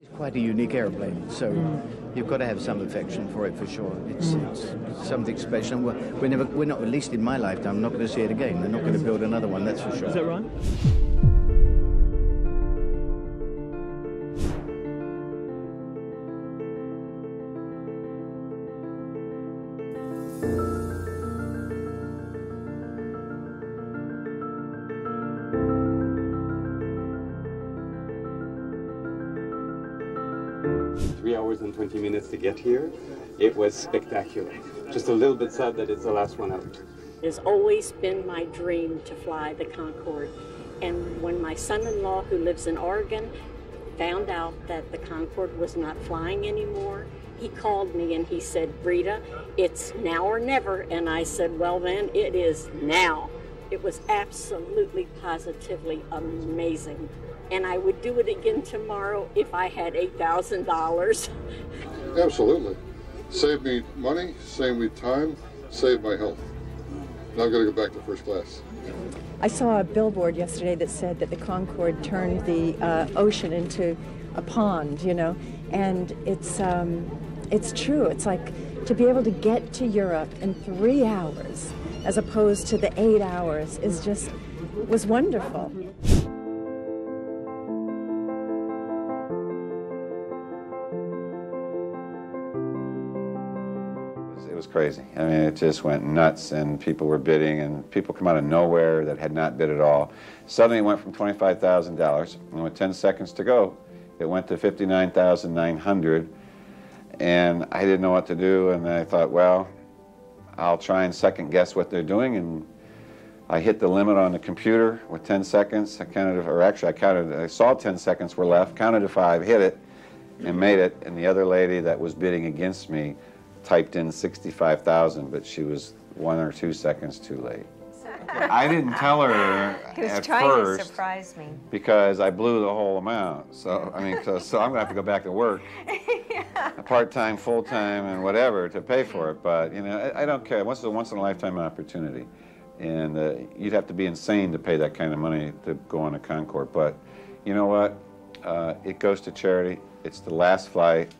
It's quite a unique aeroplane, so you've got to have some affection for it for sure. It's something special. We're not, at least in my lifetime, not going to see it again. They're not going to build another one, that's for sure. Is that right? And 20 minutes to get here. It was spectacular. Just a little bit sad that it's the last one out. It's always been my dream to fly the Concorde. And when my son-in-law, who lives in Oregon, found out that the Concorde was not flying anymore, he called me and he said, "Rita, it's now or never." And I said, "Well then, it is now." It was absolutely, positively amazing. And I would do it again tomorrow if I had $8,000. Absolutely. Saved me money, saved me time, saved my health. Now I've got to go back to first class. I saw a billboard yesterday that said that the Concorde turned the ocean into a pond, you know, and it's true. It's like to be able to get to Europe in 3 hours as opposed to the 8 hours was wonderful. It was crazy. I mean, it just went nuts, and people were bidding, and people come out of nowhere that had not bid at all. Suddenly it went from $25,000, and with 10 seconds to go, it went to $59,900, and I didn't know what to do, and I thought, well, I'll try and second guess what they're doing, and I hit the limit on the computer with 10 seconds. I saw 10 seconds were left, counted to 5, hit it, and made it, and the other lady that was bidding against me typed in 65,000, but she was 1 or 2 seconds too late. I didn't tell her at first to surprise me because I blew the whole amount. So I mean, so I'm gonna have to go back to work, part-time, full-time, and whatever to pay for it. But you know, I don't care. It's a once-in-a-lifetime opportunity, and you'd have to be insane to pay that kind of money to go on a Concorde. But you know what? It goes to charity. It's the last flight.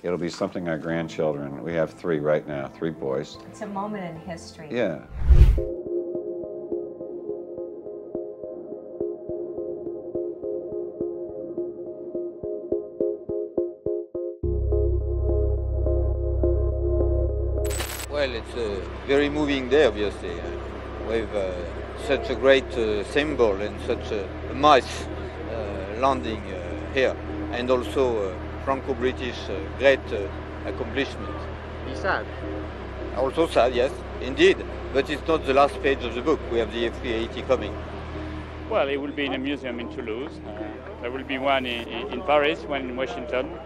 It'll be something our grandchildren, we have 3 right now, 3 boys. It's a moment in history. Yeah. Well, it's a very moving day, obviously, with such a great symbol and such a nice landing here, and also Franco-British great accomplishment. Be sad. Also sad, yes, indeed. But it's not the last page of the book. We have the A380 coming. Well, it will be in a museum in Toulouse. There will be one in Paris, one in Washington,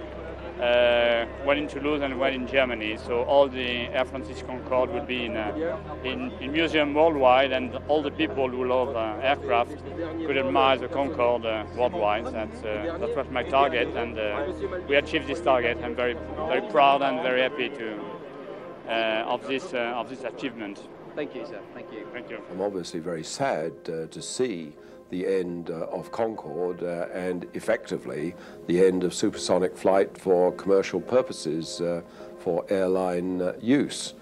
one in Toulouse and one in Germany. So all the Air France Concorde will be in museum worldwide, and all the people who love aircraft could admire the Concorde worldwide. That was my target, and we achieved this target. I'm very, very proud and very happy of this achievement. Thank you, sir. Thank you. Thank you. I'm obviously very sad to see the end of Concorde and effectively the end of supersonic flight for commercial purposes for airline use.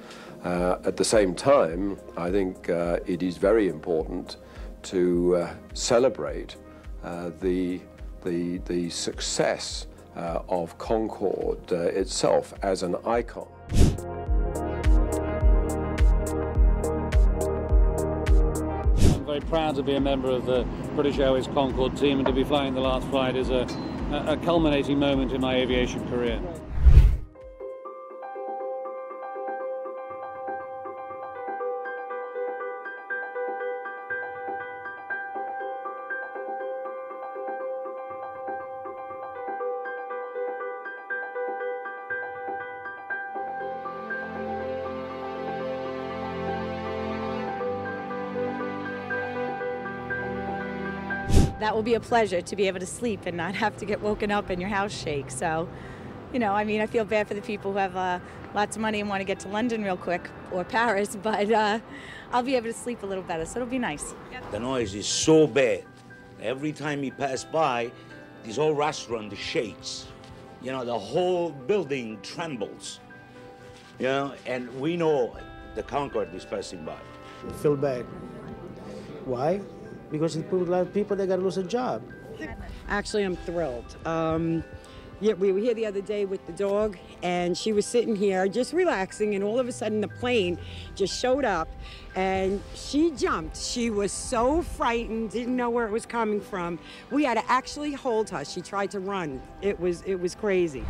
At the same time, I think it is very important to celebrate the success of Concorde itself as an icon. Very proud to be a member of the British Airways Concorde team, and to be flying the last flight is a culminating moment in my aviation career. That will be a pleasure, to be able to sleep and not have to get woken up and your house shake. So, you know, I mean, I feel bad for the people who have lots of money and want to get to London real quick, or Paris, but I'll be able to sleep a little better, so it'll be nice. The noise is so bad. Every time you pass by, this whole restaurant shakes. you know, the whole building trembles, you know, and we know the Concorde is passing by. I feel bad. Why? Because a lot of people, they got to lose a job. Actually, I'm thrilled. Yeah, we were here the other day with the dog, and she was sitting here just relaxing, and all of a sudden the plane just showed up, and she jumped. She was so frightened, didn't know where it was coming from. We had to actually hold her. She tried to run. It was crazy.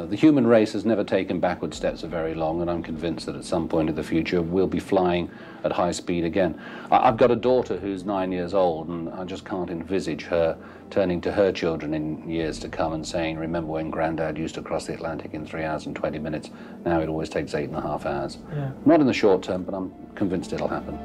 The human race has never taken backward steps for very long, and I'm convinced that at some point in the future we'll be flying at high speed again. I've got a daughter who's 9 years old, and I just can't envisage her turning to her children in years to come and saying, remember when Grandad used to cross the Atlantic in 3 hours and 20 minutes? Now it always takes 8.5 hours. Yeah. Not in the short term, but I'm convinced it'll happen.